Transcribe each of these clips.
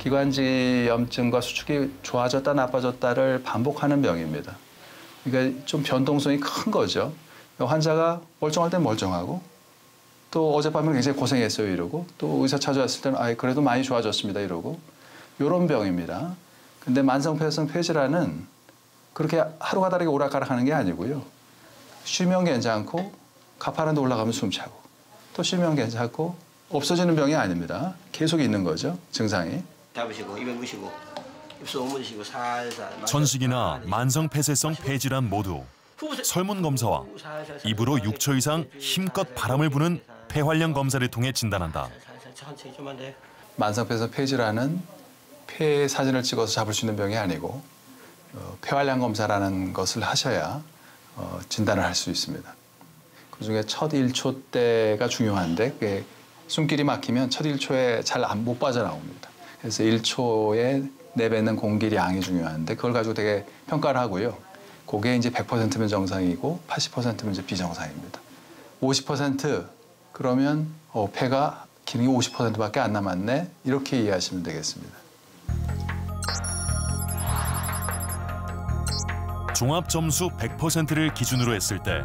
기관지 염증과 수축이 좋아졌다 나빠졌다를 반복하는 병입니다. 그러니까 좀 변동성이 큰 거죠. 환자가 멀쩡할 땐 멀쩡하고 또 어젯밤에 굉장히 고생했어요 이러고 또 의사 찾아왔을 때는 아 그래도 많이 좋아졌습니다 이러고 이런 병입니다. 근데 만성폐쇄성 폐질환은 그렇게 하루가 다르게 오락가락하는 게 아니고요. 쉬면 괜찮고 가파른데 올라가면 숨차고 또 쉬면 괜찮고 없어지는 병이 아닙니다. 계속 있는 거죠 증상이. 잡으시고 입에 무시고 입술 오므리시고 살살. 천식이나 만성폐쇄성 폐질환 모두 설문검사와 입으로 6초 이상 힘껏 바람을 부는 폐활량 검사를 통해 진단한다. 만성폐쇄성 폐질환은 폐 사진을 찍어서 잡을 수 있는 병이 아니고 폐활량 검사라는 것을 하셔야 진단을 할 수 있습니다. 그중에 첫 1초 때가 중요한데 숨길이 막히면 첫 1초에 잘 못 빠져나옵니다. 그래서 1초에 내뱉는 공기량이 중요한데 그걸 가지고 되게 평가를 하고요. 그게 이제 100%면 정상이고 80%면 이제 비정상입니다. 50% 그러면 폐가 기능이 50%밖에 안 남았네 이렇게 이해하시면 되겠습니다. 종합 점수 100%를 기준으로 했을 때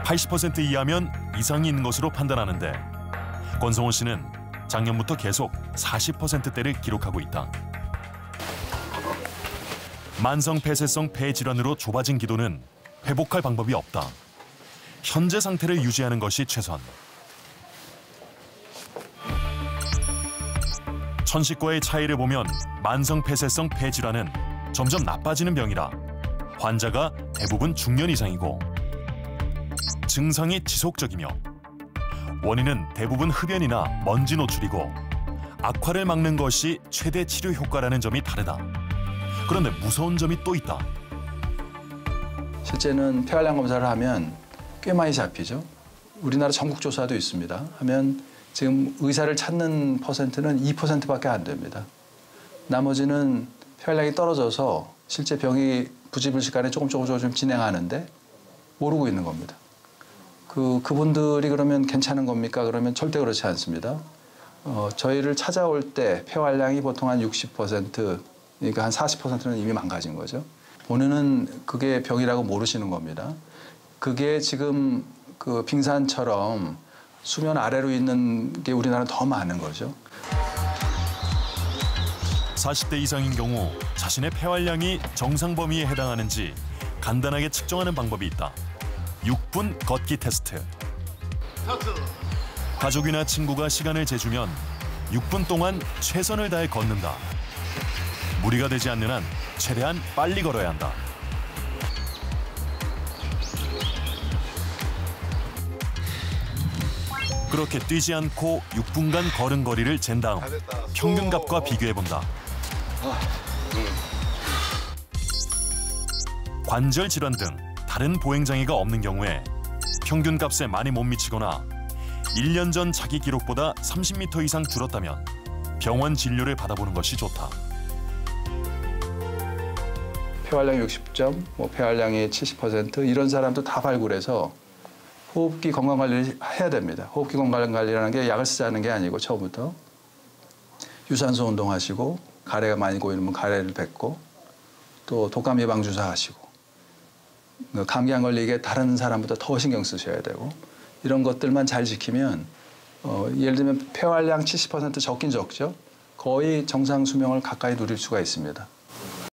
80% 이하면 이상이 있는 것으로 판단하는데 권성호 씨는 작년부터 계속 40%대를 기록하고 있다. 만성폐쇄성 폐질환으로 좁아진 기도는 회복할 방법이 없다. 현재 상태를 유지하는 것이 최선. 천식과의 차이를 보면 만성폐쇄성 폐질환은 점점 나빠지는 병이라 환자가 대부분 중년 이상이고 증상이 지속적이며 원인은 대부분 흡연이나 먼지 노출이고 악화를 막는 것이 최대 치료 효과라는 점이 다르다. 그런데 무서운 점이 또 있다. 실제는 폐활량 검사를 하면 꽤 많이 잡히죠. 우리나라 전국조사도 있습니다. 하면 지금 의사를 찾는 퍼센트는 2%밖에 안 됩니다. 나머지는 폐활량이 떨어져서 실제 병이 부지불식간에 조금 진행하는데 모르고 있는 겁니다. 그분들이 그러면 괜찮은 겁니까? 그러면 절대 그렇지 않습니다. 저희를 찾아올 때 폐활량이 보통 한 60%, 그러니까 한 40%는 이미 망가진 거죠. 본인은 그게 병이라고 모르시는 겁니다. 그게 지금 그 빙산처럼 수면 아래로 있는 게 우리나라는 더 많은 거죠. 40대 이상인 경우 자신의 폐활량이 정상 범위에 해당하는지 간단하게 측정하는 방법이 있다. 6분 걷기 테스트. 가족이나 친구가 시간을 재주면 6분 동안 최선을 다해 걷는다. 무리가 되지 않는 한 최대한 빨리 걸어야 한다. 그렇게 뛰지 않고 6분간 걸은 거리를 잰 다음 평균값과 비교해본다. 관절 질환 등 다른 보행장애가 없는 경우에 평균값에 많이 못 미치거나 1년 전 자기 기록보다 30m 이상 줄었다면 병원 진료를 받아보는 것이 좋다. 폐활량 60점, 폐활량이 70% 이런 사람도 다 발굴해서 호흡기 건강관리를 해야 됩니다. 호흡기 건강관리라는 게 약을 쓰자는 게 아니고 처음부터 유산소 운동하시고 가래가 많이 고이면 가래를 뱉고 또 독감 예방 주사 하시고 감기 안 걸리게 다른 사람보다 더 신경 쓰셔야 되고 이런 것들만 잘 지키면 예를 들면 폐활량 70% 적긴 적죠. 거의 정상 수명을 가까이 누릴 수가 있습니다.